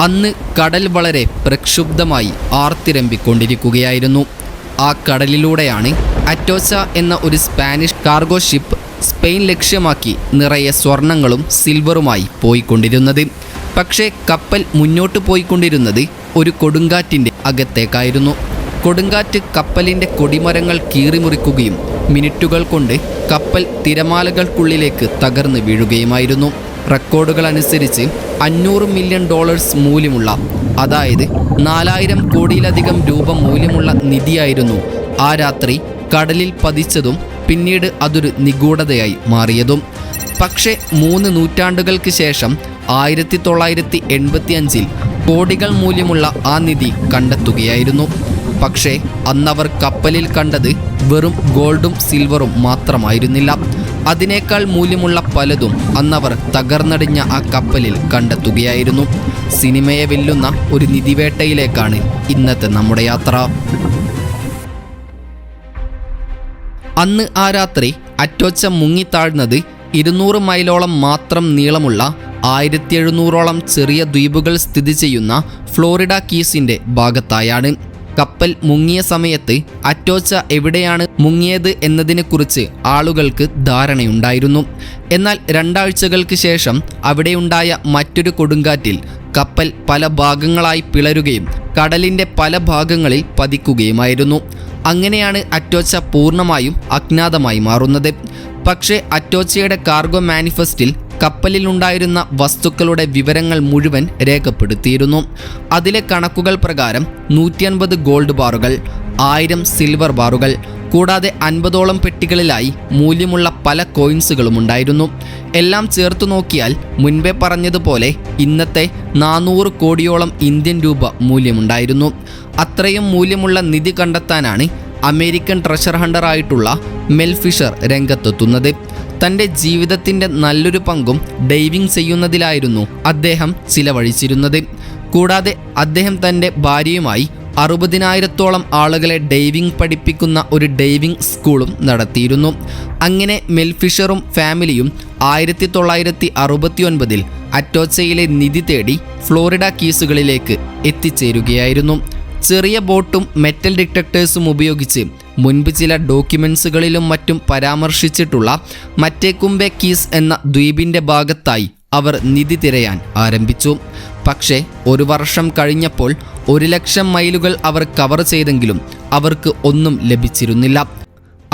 അന്ന് കടൽ വളരെ പ്രക്ഷുബ്ധമായി ആർത്തിരമ്പിക്കൊണ്ടിരിക്കുകയായിരുന്നു. ആ കടലിലൂടെയാണ് അറ്റോച്ച എന്ന ഒരു സ്പാനിഷ് കാർഗോ ഷിപ്പ് സ്പെയിൻ ലക്ഷ്യമാക്കി നിറയെ സ്വർണങ്ങളും സിൽവറുമായി പോയിക്കൊണ്ടിരുന്നത്. പക്ഷേ കപ്പൽ മുന്നോട്ട് പോയിക്കൊണ്ടിരുന്നത് ഒരു കൊടുങ്കാറ്റിൻ്റെ അകത്തേക്കായിരുന്നു. കൊടുങ്കാറ്റ് കപ്പലിൻ്റെ കൊടിമരങ്ങൾ കീറിമുറിക്കുകയും മിനിറ്റുകൾ കൊണ്ട് കപ്പൽ തിരമാലകൾക്കുള്ളിലേക്ക് തകർന്നു വീഴുകയുമായിരുന്നു. റെക്കോർഡുകൾ അനുസരിച്ച് $500 മില്യൺ മൂല്യമുള്ള, അതായത് 4000 കോടിയിലധികം രൂപ മൂല്യമുള്ള നിധിയായിരുന്നു ആ രാത്രി കടലിൽ പതിച്ചതും പിന്നീട് അതൊരു നിഗൂഢതയായി മാറിയതും. പക്ഷേ 3 നൂറ്റാണ്ടുകൾക്ക് ശേഷം 1985 കോടികൾ മൂല്യമുള്ള ആ നിധി കണ്ടെത്തുകയായിരുന്നു. പക്ഷേ അന്നവർ കപ്പലിൽ കണ്ടത് വെറും ഗോൾഡും സിൽവറും മാത്രമായിരുന്നില്ല. അതിനേക്കാൾ മൂല്യമുള്ള പലതും അന്നവർ തകർന്നടിഞ്ഞ ആ കപ്പലിൽ കണ്ടെത്തുകയായിരുന്നു. സിനിമയെ വെല്ലുന്ന ഒരു നിധിവേട്ടയിലേക്കാണ് ഇന്നത്തെ നമ്മുടെ യാത്ര. അന്ന് ആ രാത്രി അറ്റോച്ച മുങ്ങിത്താഴ്ന്നത് 200 മൈലോളം മാത്രം നീളമുള്ള 1700ഓളം ചെറിയ ദ്വീപുകൾ സ്ഥിതി ചെയ്യുന്ന ഫ്ലോറിഡ കീസിൻ്റെ ഭാഗത്തായാണ്. കപ്പൽ മുങ്ങിയ സമയത്ത് അറ്റോച്ച എവിടെയാണ് മുങ്ങിയത് എന്നതിനെക്കുറിച്ച് ആളുകൾക്ക് ധാരണയുണ്ടായിരുന്നു. എന്നാൽ 2 ആഴ്ചകൾക്ക് ശേഷം അവിടെയുണ്ടായ മറ്റൊരു കൊടുങ്കാറ്റിൽ കപ്പൽ പല ഭാഗങ്ങളായി പിളരുകയും കടലിൻ്റെ പല ഭാഗങ്ങളിൽ പതിക്കുകയുമായിരുന്നു. അങ്ങനെയാണ് അറ്റോച്ച പൂർണ്ണമായും അജ്ഞാതമായി മാറുന്നത്. പക്ഷേ അറ്റോച്ചയുടെ കാർഗോ മാനിഫെസ്റ്റിൽ കപ്പലിലുണ്ടായിരുന്ന വസ്തുക്കളുടെ വിവരങ്ങൾ മുഴുവൻ രേഖപ്പെടുത്തിയിരുന്നു. അതിലെ കണക്കുകൾ പ്രകാരം 150 ഗോൾഡ് ബാറുകൾ, 1000 സിൽവർ ബാറുകൾ, കൂടാതെ 50ഓളം പെട്ടികളിലായി മൂല്യമുള്ള പല കോയിൻസുകളും ഉണ്ടായിരുന്നു. എല്ലാം ചേർത്തു നോക്കിയാൽ മുൻപേ പറഞ്ഞതുപോലെ ഇന്നത്തെ 400 കോടിയോളം ഇന്ത്യൻ രൂപ മൂല്യമുണ്ടായിരുന്നു. അത്രയും മൂല്യമുള്ള നിധി കണ്ടെത്താനാണ് അമേരിക്കൻ ട്രഷർ ഹണ്ടർ ആയിട്ടുള്ള മെൽ ഫിഷർ രംഗത്തെത്തുന്നത്. തൻ്റെ ജീവിതത്തിൻ്റെ നല്ലൊരു പങ്കും ഡൈവിംഗ് ചെയ്യുന്നതിലായിരുന്നു അദ്ദേഹം ചിലവഴിച്ചിരുന്നത്. കൂടാതെ അദ്ദേഹം തൻ്റെ ഭാര്യയുമായി 60,000ഓളം ആളുകളെ ഡൈവിംഗ് പഠിപ്പിക്കുന്ന ഒരു ഡൈവിംഗ് സ്കൂളും നടത്തിയിരുന്നു. അങ്ങനെ മെൽ ഫിഷറും ഫാമിലിയും 1969 അറ്റോച്ചയിലെ നിധി തേടി ഫ്ലോറിഡ കീസുകളിലേക്ക് എത്തിച്ചേരുകയായിരുന്നു. ചെറിയ ബോട്ടും മെറ്റൽ ഡിറ്റക്ടേഴ്സും ഉപയോഗിച്ച് മുൻപ് ചില ഡോക്യുമെൻസുകളിലും മറ്റും പരാമർശിച്ചിട്ടുള്ള മറ്റേക്കുംബെ കീസ് എന്ന ദ്വീപിൻ്റെ ഭാഗത്തായി അവർ നിധി തിരയാൻ ആരംഭിച്ചു. പക്ഷേ 1 വർഷം കഴിഞ്ഞപ്പോൾ 1,00,000 മൈലുകൾ അവർ കവർ ചെയ്തെങ്കിലും അവർക്ക് ഒന്നും ലഭിച്ചിരുന്നില്ല.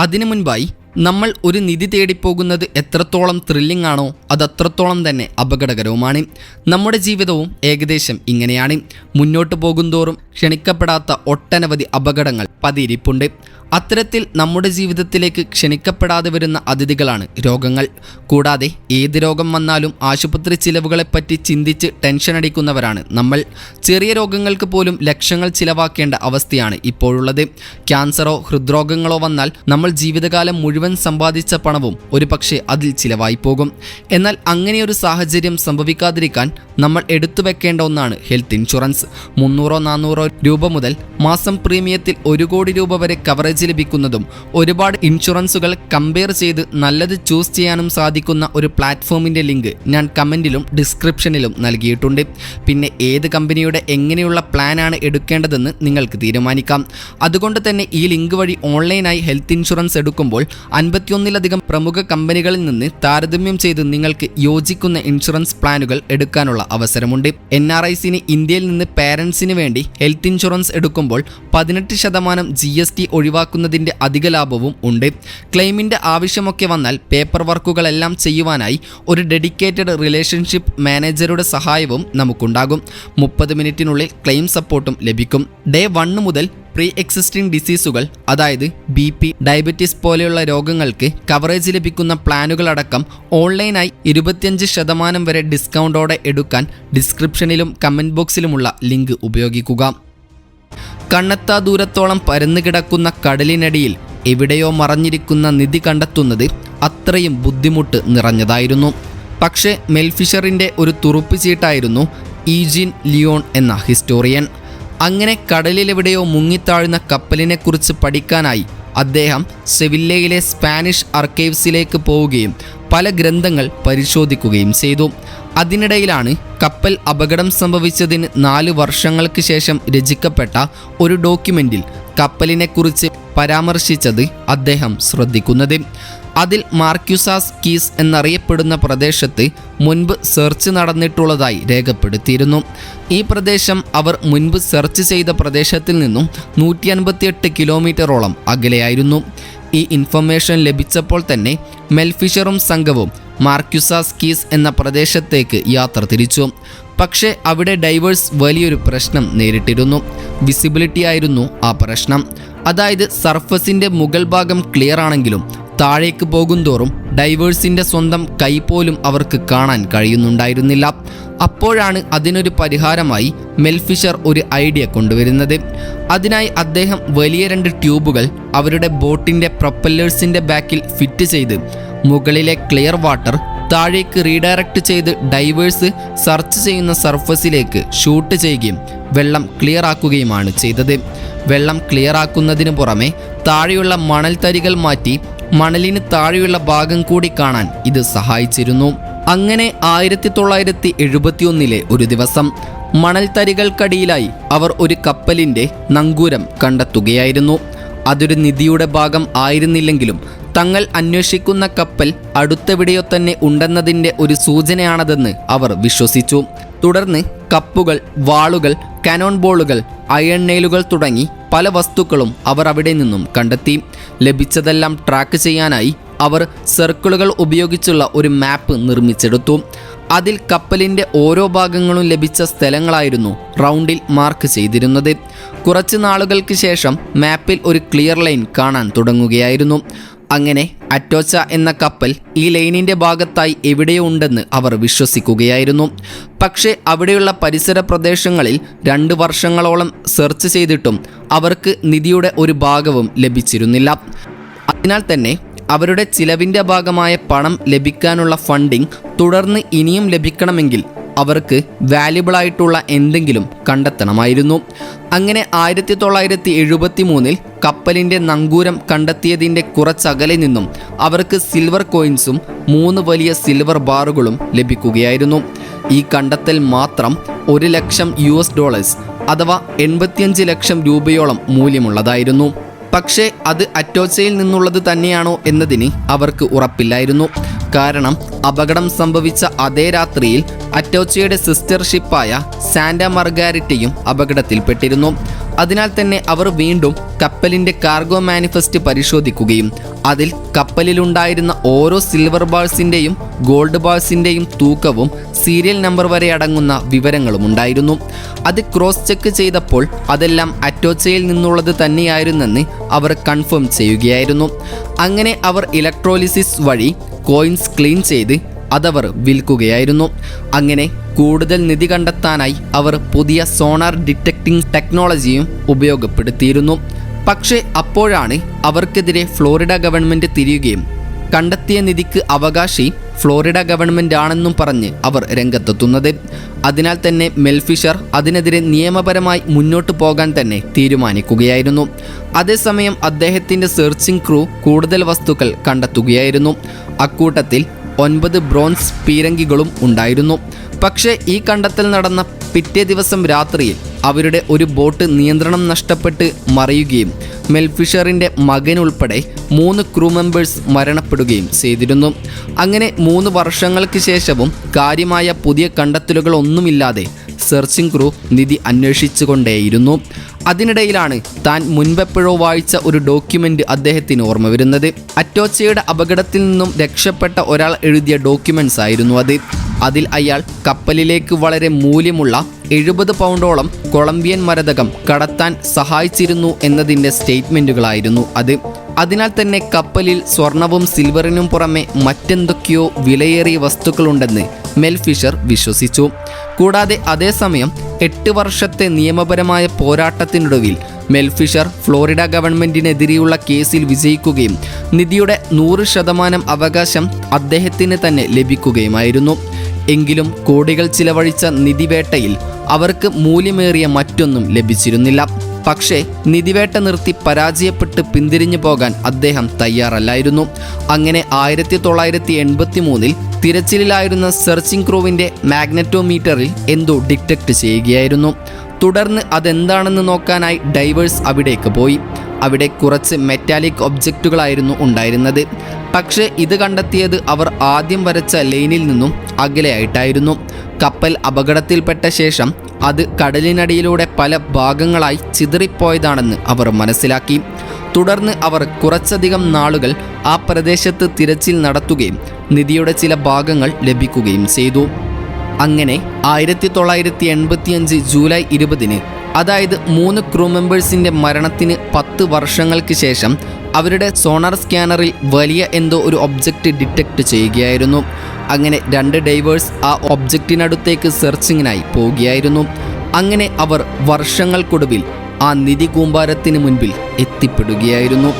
അതിനു മുൻപായി നമ്മൾ ഒരു നിധി തേടിപ്പോകുന്നത് എത്രത്തോളം ത്രില്ലിംഗ് ആണോ അതത്രത്തോളം തന്നെ അപകടകരവുമാണ്. നമ്മുടെ ജീവിതവും ഏകദേശം ഇങ്ങനെയാണ്. മുന്നോട്ട് പോകുന്തോറും ക്ഷണിക്കപ്പെടാത്ത ഒട്ടനവധി അപകടങ്ങൾ പതിയിരിപ്പുണ്ട്. അത്തരത്തിൽ നമ്മുടെ ജീവിതത്തിലേക്ക് ക്ഷണിക്കപ്പെടാതെ വരുന്ന അതിഥികളാണ് രോഗങ്ങൾ. കൂടാതെ ഏത് രോഗം വന്നാലും ആശുപത്രി ചിലവുകളെപ്പറ്റി ചിന്തിച്ച് ടെൻഷൻ അടിക്കുന്നവരാണ് നമ്മൾ. ചെറിയ രോഗങ്ങൾക്ക് പോലും ലക്ഷങ്ങൾ ചിലവാക്കേണ്ട അവസ്ഥയാണ് ഇപ്പോഴുള്ളത്. ക്യാൻസറോ ഹൃദ്രോഗങ്ങളോ വന്നാൽ നമ്മൾ ജീവിതകാലം മുഴുവൻ സമ്പാദിച്ച പണവും ഒരുപക്ഷെ അതിൽ ചിലവായി പോകും. എന്നാൽ അങ്ങനെയൊരു സാഹചര്യം സംഭവിക്കാതിരിക്കാൻ നമ്മൾ എടുത്തു വെക്കേണ്ട ഒന്നാണ് ഹെൽത്ത് ഇൻഷുറൻസ്. 300-400 രൂപ മുതൽ മാസം പ്രീമിയത്തിൽ 1 കോടി രൂപ വരെ കവറേജ് ലഭിക്കുന്നതും ഒരുപാട് ഇൻഷുറൻസുകൾ കമ്പയർ ചെയ്ത് നല്ലത് ചൂസ് ചെയ്യാനും സാധിക്കുന്ന ഒരു പ്ലാറ്റ്ഫോമിൻ്റെ ലിങ്ക് ഞാൻ കമൻറ്റിലും ഡിസ്ക്രിപ്ഷനിലും നൽകിയിട്ടുണ്ട്. പിന്നെ ഏത് കമ്പനിയുടെ എങ്ങനെയുള്ള പ്ലാനാണ് എടുക്കേണ്ടതെന്ന് നിങ്ങൾക്ക് തീരുമാനിക്കാം. അതുകൊണ്ട് തന്നെ ഈ ലിങ്ക് വഴി ഓൺലൈനായി ഹെൽത്ത് ഇൻഷുറൻസ് എടുക്കുമ്പോൾ 51ലധികം പ്രമുഖ കമ്പനികളിൽ നിന്ന് താരതമ്യം ചെയ്ത് നിങ്ങൾക്ക് യോജിക്കുന്ന ഇൻഷുറൻസ് പ്ലാനുകൾ എടുക്കാനുള്ള അവസരമുണ്ട്. NRIസിന് ഇന്ത്യയിൽ നിന്ന് പാരൻസിന് വേണ്ടി ഹെൽത്ത് ഇൻഷുറൻസ് എടുക്കുമ്പോൾ 18% GST ഒഴിവാക്കുന്നതിൻ്റെ അധിക ലാഭവും ഉണ്ട്. ക്ലെയിമിൻ്റെ ആവശ്യമൊക്കെ വന്നാൽ പേപ്പർ വർക്കുകളെല്ലാം ചെയ്യുവാനായി ഒരു ഡെഡിക്കേറ്റഡ് റിലേഷൻഷിപ്പ് മാനേജറുടെ സഹായവും നമുക്കുണ്ടാകും. 30 മിനിറ്റിനുള്ളിൽ ക്ലെയിം സപ്പോർട്ടും ലഭിക്കും. ഡേ 1 മുതൽ പ്രീ എക്സിസ്റ്റിംഗ് ഡിസീസുകൾ, അതായത് BP, ഡയബറ്റീസ് പോലെയുള്ള രോഗങ്ങൾക്ക് കവറേജ് ലഭിക്കുന്ന പ്ലാനുകളടക്കം ഓൺലൈനായി 25% വരെ ഡിസ്കൗണ്ടോടെ എടുക്കാൻ ഡിസ്ക്രിപ്ഷനിലും കമൻറ്റ് ബോക്സിലുമുള്ള ലിങ്ക് ഉപയോഗിക്കുക. കണ്ണെത്താ ദൂരത്തോളം പരന്നു കിടക്കുന്ന കടലിനടിയിൽ എവിടെയോ മറഞ്ഞിരിക്കുന്ന നിധി കണ്ടെത്തുന്നത് അത്രയും ബുദ്ധിമുട്ട് നിറഞ്ഞതായിരുന്നു. പക്ഷേ മെൽഫിഷറിൻ്റെ ഒരു തുറുപ്പുചീട്ടായിരുന്നു ഈജിൻ ലിയോൺ എന്ന ഹിസ്റ്റോറിയൻ. അങ്ങനെ കടലിലെവിടെയോ മുങ്ങിത്താഴുന്ന കപ്പലിനെക്കുറിച്ച് പഠിക്കാനായി അദ്ദേഹം സെവില്ലയിലെ സ്പാനിഷ് ആർക്കൈവ്സിലേക്ക് പോവുകയും പല ഗ്രന്ഥങ്ങൾ പരിശോധിക്കുകയും ചെയ്തു. അതിനിടയിലാണ് കപ്പൽ അപകടം സംഭവിച്ചതിന് 4 വർഷങ്ങൾക്ക് ശേഷം രചിക്കപ്പെട്ട ഒരു ഡോക്യുമെന്റിൽ കപ്പലിനെക്കുറിച്ച് പരാമർശിച്ചത് അദ്ദേഹം ശ്രദ്ധിക്കുന്നത്. അതിൽ മാർക്യൂസാസ് കീസ് എന്നറിയപ്പെടുന്ന പ്രദേശത്ത് മുൻപ് സെർച്ച് നടന്നിട്ടുള്ളതായി രേഖപ്പെടുത്തിയിരുന്നു. ഈ പ്രദേശം അവർ മുൻപ് സെർച്ച് ചെയ്ത പ്രദേശത്തിൽ നിന്നും 158 കിലോമീറ്ററോളം അകലെയായിരുന്നു. ഈ ഇൻഫർമേഷൻ ലഭിച്ചപ്പോൾ തന്നെ മെൽഫിഷറും സംഘവും മാർക്യൂസാസ് കീസ് എന്ന പ്രദേശത്തേക്ക് യാത്ര തിരിച്ചു. പക്ഷേ അവിടെ ഡൈവേഴ്സ് വലിയൊരു പ്രശ്നം നേരിട്ടിരുന്നു. വിസിബിലിറ്റി ആയിരുന്നു ആ പ്രശ്നം. അതായത് സർഫസിൻ്റെ മുകൾ ഭാഗം ക്ലിയർ ആണെങ്കിലും താഴേക്ക് പോകുന്തോറും ഡൈവേഴ്സിൻ്റെ സ്വന്തം കൈ പോലും അവർക്ക് കാണാൻ കഴിയുന്നുണ്ടായിരുന്നില്ല. അപ്പോഴാണ് അതിനൊരു പരിഹാരമായി മെൽഫിഷർ ഒരു ഐഡിയ കൊണ്ടുവരുന്നത്. അതിനായി അദ്ദേഹം വലിയ 2 ട്യൂബുകൾ അവരുടെ ബോട്ടിൻ്റെ പ്രൊപ്പല്ലേഴ്സിൻ്റെ ബാക്കിൽ ഫിറ്റ് ചെയ്ത് മുകളിലെ ക്ലിയർ വാട്ടർ താഴേക്ക് റീഡയറക്റ്റ് ചെയ്ത് ഡൈവേഴ്സ് സെർച്ച് ചെയ്യുന്ന സർഫസിലേക്ക് ഷൂട്ട് ചെയ്യുകയും വെള്ളം ക്ലിയർ ആക്കുകയുമാണ് ചെയ്തത്. വെള്ളം ക്ലിയർ ആക്കുന്നതിന് പുറമെ താഴെയുള്ള മണൽത്തരികൾ മാറ്റി മണലിന് താഴെയുള്ള ഭാഗം കൂടി കാണാൻ ഇത് സഹായിച്ചിരുന്നു. അങ്ങനെ 1971 ഒരു ദിവസം മണൽത്തരികൾക്കടിയിലായി അവർ ഒരു കപ്പലിൻ്റെ നങ്കൂരം കണ്ടെത്തുകയായിരുന്നു. അതൊരു നിധിയുടെ ഭാഗം ആയിരുന്നില്ലെങ്കിലും തങ്ങൾ അന്വേഷിക്കുന്ന കപ്പൽ അടുത്തെവിടെയോ തന്നെ ഉണ്ടെന്നതിൻ്റെ ഒരു സൂചനയാണതെന്ന് അവർ വിശ്വസിച്ചു. തുടർന്ന് കപ്പുകൾ, വാളുകൾ, കാനോൺ ബോളുകൾ, അയൺ നെയിലുകൾ തുടങ്ങി പല വസ്തുക്കളും അവർ അവിടെ നിന്നും കണ്ടെത്തി. ലഭിച്ചതെല്ലാം ട്രാക്ക് ചെയ്യാനായി അവർ സർക്കിളുകൾ ഉപയോഗിച്ചുള്ള ഒരു മാപ്പ് നിർമ്മിച്ചെടുത്തു. അതിൽ കപ്പലിൻ്റെ ഓരോ ഭാഗങ്ങളും ലഭിച്ച സ്ഥലങ്ങളായിരുന്നു റൗണ്ടിൽ മാർക്ക് ചെയ്തിരുന്നത്. കുറച്ച് നാളുകൾക്ക് ശേഷം മാപ്പിൽ ഒരു ക്ലിയർ ലൈൻ കാണാൻ തുടങ്ങുകയായിരുന്നു. അങ്ങനെ അറ്റോച്ച എന്ന കപ്പൽ ഈ ലൈനിൻ്റെ ഭാഗത്തായി എവിടെയോ ഉണ്ടെന്ന് അവർ വിശ്വസിക്കുകയായിരുന്നു. പക്ഷേ അവിടെയുള്ള പരിസര പ്രദേശങ്ങളിൽ 2 വർഷങ്ങളോളം സെർച്ച് ചെയ്തിട്ടും അവർക്ക് നിധിയുടെ ഒരു ഭാഗവും ലഭിച്ചിരുന്നില്ല. അതിനാൽ തന്നെ അവരുടെ ചിലവിൻ്റെ ഭാഗമായ പണം ലഭിക്കാനുള്ള ഫണ്ടിംഗ് തുടർന്ന് ഇനിയും ലഭിക്കണമെങ്കിൽ അവർക്ക് വാല്യുബിളായിട്ടുള്ള എന്തെങ്കിലും കണ്ടെത്തണമായിരുന്നു. അങ്ങനെ 1973 കപ്പലിൻ്റെ നങ്കൂരം കണ്ടെത്തിയതിൻ്റെ കുറച്ചകലെ നിന്നും അവർക്ക് സിൽവർ കോയിൻസും 3 വലിയ സിൽവർ ബാറുകളും ലഭിക്കുകയായിരുന്നു. ഈ കണ്ടെത്തൽ മാത്രം $1,00,000 അഥവാ 85 ലക്ഷം രൂപയോളം മൂല്യമുള്ളതായിരുന്നു. പക്ഷേ അത് അറ്റോച്ചയിൽ നിന്നുള്ളത് തന്നെയാണോ എന്നതിന് അവർക്ക് ഉറപ്പില്ലായിരുന്നു. കാരണം അപകടം സംഭവിച്ച അതേ രാത്രിയിൽ അറ്റോച്ചയുടെ സിസ്റ്റർ ഷിപ്പായ സാന്റ മർഗാരിറ്റയും അപകടത്തിൽപ്പെട്ടിരുന്നു. അതിനാൽ തന്നെ അവർ വീണ്ടും കപ്പലിൻ്റെ കാർഗോ മാനിഫെസ്റ്റ് പരിശോധിക്കുകയും അതിൽ കപ്പലിലുണ്ടായിരുന്ന ഓരോ സിൽവർ ബാൾസിൻ്റെയും ഗോൾഡ് ബാൾസിൻ്റെയും തൂക്കവും സീരിയൽ നമ്പർ വരെ അടങ്ങുന്ന വിവരങ്ങളും ഉണ്ടായിരുന്നു. അത് ക്രോസ് ചെക്ക് ചെയ്തപ്പോൾ അതെല്ലാം അറ്റോച്ചയിൽ നിന്നുള്ളത് തന്നെയായിരുന്നെന്ന് അവർ കൺഫേം ചെയ്യുകയായിരുന്നു. അങ്ങനെ അവർ ഇലക്ട്രോലിസിസ് വഴി കോയിൻസ് ക്ലീൻ ചെയ്ത് അതവർ വിൽക്കുകയായിരുന്നു. അങ്ങനെ കൂടുതൽ നിധി കണ്ടെത്താനായി അവർ പുതിയ സോണാർ ഡിറ്റക്റ്റിംഗ് ടെക്നോളജിയും ഉപയോഗപ്പെടുത്തിയിരുന്നു. പക്ഷേ അപ്പോഴാണ് അവർക്കെതിരെ ഫ്ലോറിഡ ഗവൺമെൻറ് തിരിയുകയും കണ്ടെത്തിയ നിധിക്ക് അവകാശി ഫ്ലോറിഡ ഗവൺമെൻറ് ആണെന്നും പറഞ്ഞ് അവർ രംഗത്തെത്തുന്നത്. അതിനാൽ തന്നെ മെൽഫിഷർ അതിനെതിരെ നിയമപരമായി മുന്നോട്ട് പോകാൻ തന്നെ തീരുമാനിക്കുകയായിരുന്നു. അതേസമയം അദ്ദേഹത്തിൻ്റെ സെർച്ചിങ് ക്രൂ കൂടുതൽ വസ്തുക്കൾ കണ്ടെത്തുകയായിരുന്നു. അക്കൂട്ടത്തിൽ 9 ബ്രോൺസ് പീരങ്കികളും ഉണ്ടായിരുന്നു. പക്ഷേ ഈ കണ്ടെത്തൽ നടന്ന പിറ്റേ ദിവസം രാത്രിയിൽ അവരുടെ ഒരു ബോട്ട് നിയന്ത്രണം നഷ്ടപ്പെട്ട് മറിയുകയും മെൽഫിഷറിൻ്റെ മകനുൾപ്പെടെ 3 ക്രൂ മെമ്പേഴ്സ് മരണപ്പെടുകയും ചെയ്തിരുന്നു. അങ്ങനെ 3 വർഷങ്ങൾക്ക് ശേഷവും കാര്യമായ പുതിയ കണ്ടെത്തലുകളൊന്നുമില്ലാതെ സെർച്ചിങ് ക്രൂ നിധി അന്വേഷിച്ചുകൊണ്ടേയിരുന്നു. അതിനിടയിലാണ് താൻ മുൻപെപ്പോഴോ വായിച്ച ഒരു ഡോക്യുമെൻ്റ് അദ്ദേഹത്തിന് ഓർമ്മ വരുന്നത്. അറ്റോച്ചയുടെ അപകടത്തിൽ നിന്നും രക്ഷപ്പെട്ട ഒരാൾ എഴുതിയ ഡോക്യുമെൻറ്റ്സ് ആയിരുന്നു അത്. അതിൽ അയാൾ കപ്പലിലേക്ക് വളരെ മൂല്യമുള്ള 70 പൗണ്ടോളം കൊളംബിയൻ മരതകം കടത്താൻ സഹായിച്ചിരുന്നു എന്നതിൻ്റെ സ്റ്റേറ്റ്മെൻറ്റുകളായിരുന്നു അത്. അതിനാൽ തന്നെ കപ്പലിൽ സ്വർണവും സിൽവറിനും പുറമെ മറ്റെന്തൊക്കെയോ വിലയേറിയ വസ്തുക്കളുണ്ടെന്ന് മെൽഫിഷർ വിശ്വസിച്ചു. കൂടാതെ അതേസമയം 8 വർഷത്തെ നിയമപരമായ പോരാട്ടത്തിനൊടുവിൽ മെൽഫിഷർ ഫ്ലോറിഡ ഗവൺമെൻറ്റിനെതിരെയുള്ള കേസിൽ വിജയിക്കുകയും നിധിയുടെ 100% അവകാശം അദ്ദേഹത്തിന് തന്നെ ലഭിക്കുകയുമായിരുന്നു. എങ്കിലും കോടികൾ ചിലവഴിച്ച നിധിവേട്ടയിൽ അവർക്ക് മൂല്യമേറിയ മറ്റൊന്നും ലഭിച്ചിരുന്നില്ല. പക്ഷേ നിധിവേട്ട നിർത്തി പരാജയപ്പെട്ട് പിന്തിരിഞ്ഞു പോകാൻ അദ്ദേഹം തയ്യാറല്ലായിരുന്നു. അങ്ങനെ 1983 തിരച്ചിലിലായിരുന്ന സെർച്ചിങ് ക്രൂവിൻ്റെ മാഗ്നറ്റോമീറ്ററിൽ എന്തോ ഡിറ്റക്ട് ചെയ്യുകയായിരുന്നു. തുടർന്ന് അതെന്താണെന്ന് നോക്കാനായി ഡൈവേഴ്സ് അവിടേക്ക് പോയി. അവിടെ കുറച്ച് മെറ്റാലിക് ഒബ്ജക്റ്റുകളായിരുന്നു ഉണ്ടായിരുന്നത്. പക്ഷേ ഇത് കണ്ടെത്തിയത് അവർ ആദ്യം വരച്ച ലൈനിൽ നിന്നും അകലെയായിട്ടായിരുന്നു. കപ്പൽ അപകടത്തിൽപ്പെട്ട ശേഷം അത് കടലിനടിയിലൂടെ പല ഭാഗങ്ങളായി ചിതറിപ്പോയതാണെന്ന് അവർ മനസ്സിലാക്കി. തുടർന്ന് അവർ കുറച്ചധികം നാളുകൾ ആ പ്രദേശത്ത് തിരച്ചിൽ നടത്തുകയും നിധിയുടെ ചില ഭാഗങ്ങൾ ലഭിക്കുകയും ചെയ്തു. അങ്ങനെ 1985 ജൂലൈ 20, അതായത് 3 ക്രൂ മെമ്പേഴ്സിൻ്റെ മരണത്തിന് 10 വർഷങ്ങൾക്ക് ശേഷം അവരുടെ സോണാർ സ്കാനറിൽ വലിയ എന്തോ ഒരു ഒബ്ജക്റ്റ് ഡിറ്റക്ട് ചെയ്യുകയായിരുന്നു. അങ്ങനെ 2 ഡൈവേഴ്സ് ആ ഒബ്ജക്റ്റിനടുത്തേക്ക് സെർച്ചിങ്ങിനായി പോവുകയായിരുന്നു. അങ്ങനെ അവർ വർഷങ്ങൾക്കൊടുവിൽ ആ നിധി കൂമ്പാരത്തിന് മുൻപിൽ എത്തിപ്പെടുകയായിരുന്നു.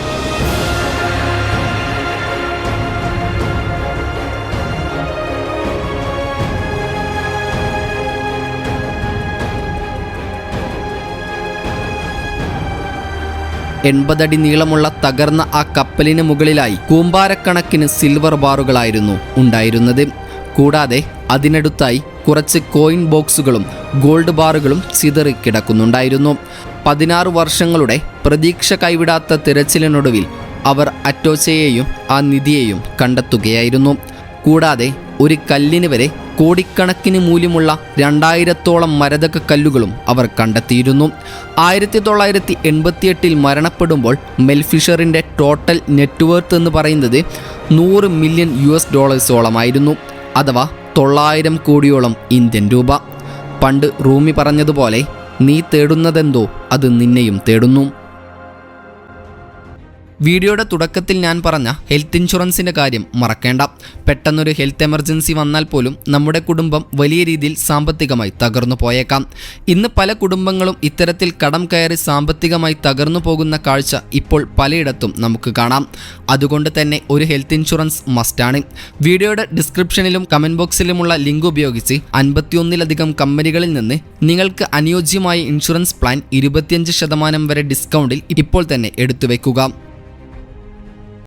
അടി നീളമുള്ള തകർന്ന ആ കപ്പലിന് മുകളിലായി കൂമ്പാരക്കണക്കിന് സിൽവർ ബാറുകളായിരുന്നു ഉണ്ടായിരുന്നത്. കൂടാതെ അതിനടുത്തായി കുറച്ച് കോയിൻ ബോക്സുകളും ഗോൾഡ് ബാറുകളും ചിതറിക്കിടക്കുന്നുണ്ടായിരുന്നു. 16 വർഷങ്ങളുടെ പ്രതീക്ഷ കൈവിടാത്ത തിരച്ചിലിനൊടുവിൽ അവർ അറ്റോച്ചയെയും ആ നിധിയെയും കണ്ടെത്തുകയായിരുന്നു. കൂടാതെ ഒരു കല്ലിന് വരെ കോടിക്കണക്കിന് മൂല്യമുള്ള 2000-ഓളം മരതക കല്ലുകളും അവർ കണ്ടെത്തിയിരുന്നു. 1988 മരണപ്പെടുമ്പോൾ മെൽഫിഷറിൻ്റെ ടോട്ടൽ നെറ്റ്വർത്ത് എന്ന് പറയുന്നത് $100 മില്യൺ ആയിരുന്നു. അഥവാ 900 കോടിയോളം ഇന്ത്യൻ രൂപ. പണ്ട് റൂമി പറഞ്ഞതുപോലെ, നീ തേടുന്നതെന്തോ അത് നിന്നെയും തേടുന്നു. വീഡിയോയുടെ തുടക്കത്തിൽ ഞാൻ പറഞ്ഞ ഹെൽത്ത് ഇൻഷുറൻസിൻ്റെ കാര്യം മറക്കേണ്ട. പെട്ടെന്നൊരു ഹെൽത്ത് എമർജൻസി വന്നാൽ പോലും നമ്മുടെ കുടുംബം വലിയ രീതിയിൽ സാമ്പത്തികമായി തകർന്നു പോയേക്കാം. ഇന്ന് പല കുടുംബങ്ങളും ഇത്തരത്തിൽ കടം കയറി സാമ്പത്തികമായി തകർന്നു പോകുന്ന കാഴ്ച ഇപ്പോൾ പലയിടത്തും നമുക്ക് കാണാം. അതുകൊണ്ട് തന്നെ ഒരു ഹെൽത്ത് ഇൻഷുറൻസ് മസ്റ്റാണ്. വീഡിയോയുടെ ഡിസ്ക്രിപ്ഷനിലും കമൻറ്റ് ബോക്സിലുമുള്ള ലിങ്ക് ഉപയോഗിച്ച് 51-ലധികം കമ്പനികളിൽ നിന്ന് നിങ്ങൾക്ക് അനുയോജ്യമായ ഇൻഷുറൻസ് പ്ലാൻ 25% വരെ ഡിസ്കൗണ്ടിൽ ഇപ്പോൾ തന്നെ എടുത്തു വയ്ക്കുക.